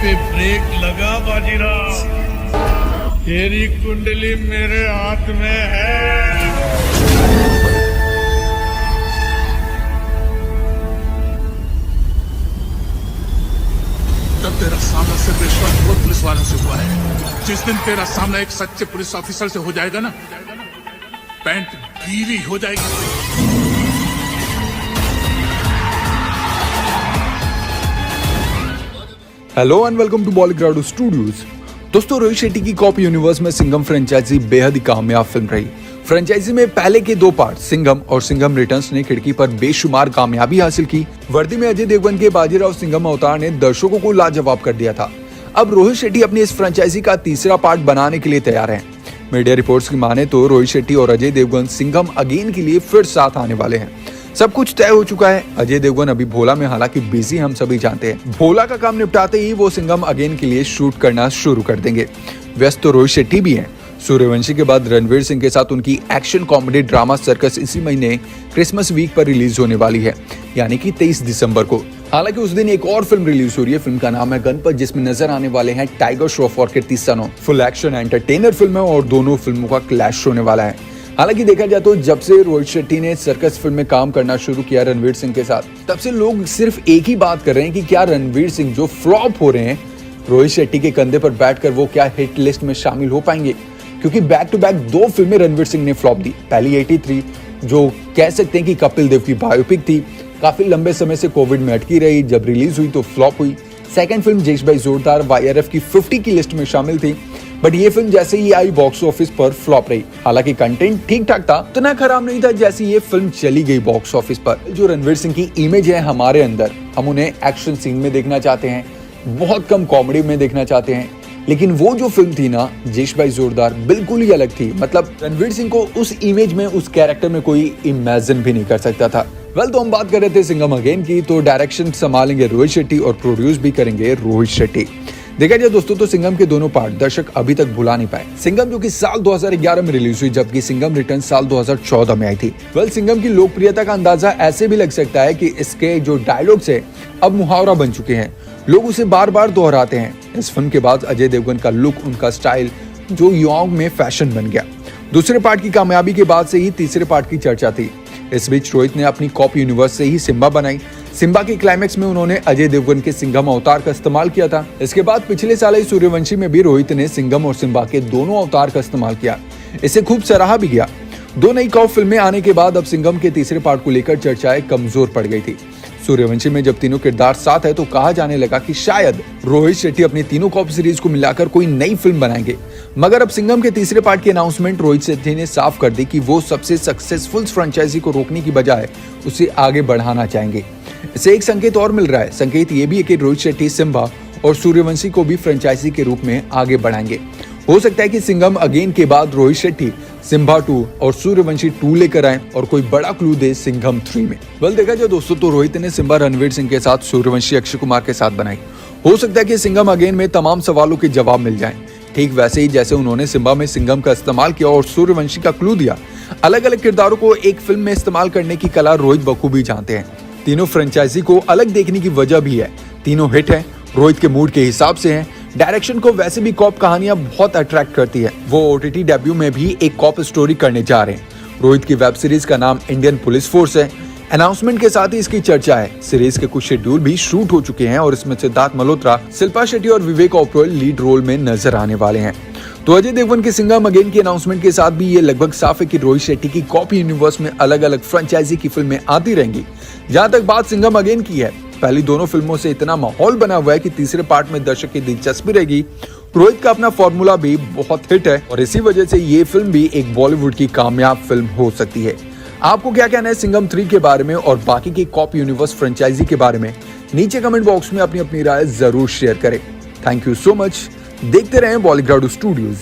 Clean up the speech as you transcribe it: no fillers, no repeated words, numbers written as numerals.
पे ब्रेक लगा बाजीराव, तेरी कुंडली मेरे हाथ में है। तब तेरा सामना सिर्फ रिश्वतखोर पुलिस वालों से हुआ है। जिस दिन तेरा सामना एक सच्चे पुलिस ऑफिसर से हो जाएगा ना, पैंट गीली हो जाएगी। Hello and welcome to Bollygrado studios. दोस्तों, रोहित शेट्टी की कॉप यूनिवर्स में सिंघम फ्रेंचाइजी बेहद ही कामयाब फिल्म रही। फ्रेंचाइजी में पहले के दो पार्ट सिंघम और सिंघम रिटर्न्स ने खिड़की पर बेशुमार कामयाबी हासिल की। वर्दी में अजय देवगन के बाजीराव सिंघम अवतार ने दर्शकों को लाजवाब कर दिया था। अब रोहित शेट्टी अपनी इस फ्रेंचाइजी का तीसरा पार्ट बनाने के लिए तैयार हैं। मीडिया रिपोर्ट्स की माने तो रोहित शेट्टी और अजय देवगन सिंघम अगेन के लिए फिर साथ आने वाले हैं। सब कुछ तय हो चुका है। अजय देवगन अभी भोला में हालांकि बिजी हम सभी जानते हैं। भोला का काम निपटाते ही वो सिंघम अगेन के लिए शूट करना शुरू कर देंगे। व्यस्त तो रोहित शेट्टी भी हैं। सूर्यवंशी के बाद रणवीर सिंह के साथ उनकी एक्शन कॉमेडी ड्रामा सर्कस इसी महीने क्रिसमस वीक पर रिलीज होने वाली है, यानी कि 23 दिसंबर को। हालांकि उस दिन एक और फिल्म रिलीज हो रही है। फिल्म का नाम है गणपत, जिसमें नजर आने वाले हैं टाइगर श्रॉफ और Kriti Sanon. Full action entertainer film है और दोनों फिल्मों का क्लैश होने वाला है। हालांकि देखा जाए तो जब से रोहित शेट्टी ने सर्कस फिल्म में काम करना शुरू किया रणवीर सिंह के साथ, तब से लोग सिर्फ एक ही बात कर रहे हैं कि क्या रणवीर सिंह जो फ्लॉप हो रहे हैं, रोहित शेट्टी के कंधे पर बैठकर वो क्या हिट लिस्ट में शामिल हो पाएंगे। क्योंकि बैक टू बैक दो फिल्में रणवीर सिंह ने फ्लॉप दी। पहली 83 जो कह सकते हैं कि कपिल देव की बायोपिक थी, काफी लंबे समय से कोविड में अटकी रही, जब रिलीज हुई तो फ्लॉप हुई। सेकंड फिल्म जेश भाई जोरदार YRF की 50 की लिस्ट में शामिल थी, बट ये फिल्म जैसे ही आई बॉक्स ऑफिस पर फ्लॉप रही। हालांकि कंटेंट ठीक ठाक था, इतना खराब नहीं था जैसे ये फिल्म चली गई बॉक्स ऑफिस पर। जो रणवीर सिंह की इमेज है हमारे अंदर, हम उन्हें एक्शन सीन में देखना चाहते हैं, बहुत कम कॉमेडी में देखना चाहते हैं। लेकिन वो जो फिल्म थी ना, जेश भाई जोरदार, बिल्कुल ही अलग थी। मतलब रणवीर सिंह को उस इमेज में, उस कैरेक्टर में कोई इमेजिन भी नहीं कर सकता था। तो हम बात कर रहे थे सिंघम अगेन की, तो डायरेक्शन संभालेंगे रोहित शेट्टी और प्रोड्यूस भी करेंगे रोहित शेट्टी। देखा जाए दोस्तों तो सिंघम के दोनों पार्ट दर्शक अभी तक भुला नहीं पाए। सिंघम जो कि साल 2011 में रिलीज हुई, जबकि सिंघम रिटर्न साल 2014 में आई थी। सिंघम की लोकप्रियता का अंदाजा ऐसे भी लग सकता है कि इसके जो डायलॉग्स है अब मुहावरा बन चुके हैं, लोग उसे बार बार दोहराते हैं। इस फिल्म के बाद अजय देवगन का लुक, उनका स्टाइल जो युवाओं में फैशन बन गया। दूसरे पार्ट की कामयाबी के बाद से ही तीसरे पार्ट की चर्चा थी। इस बीच रोहित ने अपनी कॉप यूनिवर्स से ही सिम्बा बनाई। सिम्बा के क्लाइमेक्स में उन्होंने अजय देवगन के सिंघम अवतार का इस्तेमाल किया था। इसके बाद पिछले साल ही सूर्यवंशी में भी रोहित ने सिंघम और सिम्बा के दोनों अवतार का इस्तेमाल किया। इसे खूब सराहा भी गया। दो नई कॉप फिल्में आने के बाद अब सिंघम के तीसरे पार्ट को लेकर चर्चाएं कमजोर पड़ गई थी। सूर्यवंशी में जब तीनों किरदार साथ है तो कहा जाने लगा कि शायद रोहित शेट्टी अपनी तीनों कॉप सीरीज को मिलाकर कोई नई फिल्म बनाएंगे। मगर अब सिंघम के तीसरे पार्ट की अनाउंसमेंट रोहित शेट्टी ने साफ कर दी कि वो सबसे सक्सेसफुल फ्रेंचाइजी को रोकने की बजाय उसे आगे बढ़ाना चाहेंगे। इसे एक संकेत और मिल रहा है। संकेत ये भी है कि रोहित शेट्टी सिम्बा और सूर्यवंशी को भी फ्रेंचाइजी के रूप में आगे बढ़ाएंगे। हो सकता है कि सिंघम अगेन के बाद रोहित शेट्टी सिम्बा 2 और सूर्यवंशी 2 लेकर आए और कोई बड़ा क्लू दे सिंघम 3 में। देखा जाए दोस्तों तो रोहित ने सिम्बा रणवीर सिंह के साथ, सूर्यवंशी अक्षय कुमार के साथ बनाई। हो सकता है कि सिंघम अगेन में तमाम सवालों के जवाब मिल जाएं, ठीक वैसे ही जैसे उन्होंने सिम्बा में सिंघम का इस्तेमाल किया और सूर्यवंशी का क्लू दिया। अलग अलग किरदारों को एक फिल्म में इस्तेमाल करने की कला रोहित बखूबी जानते हैं। तीनों फ्रेंचाइजी को अलग देखने की वजह भी है। तीनों हिट है, रोहित के मूड के हिसाब से हैं। डायरेक्शन को वैसे भी कॉप कहानियां बहुत अट्रैक्ट करती है। वो OTT डेब्यू में भी एक कॉप स्टोरी करने जा रहे हैं। रोहित की वेब सीरीज का नाम इंडियन पुलिस फोर्स है। अनाउंसमेंट के साथ ही इसकी चर्चा है। सीरीज के कुछ शेड्यूल भी शूट हो चुके हैं और इसमें सिद्धार्थ मल्होत्रा, शिल्पा शेट्टी और विवेक ओबरॉय लीड रोल में नजर आने वाले हैं। तो अजय देवगन के सिंघम अगेन की अनाउंसमेंट के साथ भी ये लगभग साफ है कि रोहित शेट्टी की कॉप यूनिवर्स में अलग अलग फ्रेंचाइजी की फिल्में आती रहेंगी। जहां तक बात सिंघम अगेन की है, पहली दोनों फिल्मों से इतना माहौल बना हुआ है कि तीसरे पार्ट में दर्शक की दिलचस्पी रहेगी। रोहित का अपना फॉर्मूला भी बहुत हिट है और इसी वजह से ये फिल्म भी एक बॉलीवुड की कामयाब फिल्म हो सकती है। आपको क्या कहना है सिंघम 3 के बारे में और बाकी की कॉप यूनिवर्स फ्रेंचाइजी के बारे में? नीचे कमेंट बॉक्स में अपनी राय जरूर शेयर करें। Thank you so much. देखते रहें बॉलीग्राडो स्टूडियोज।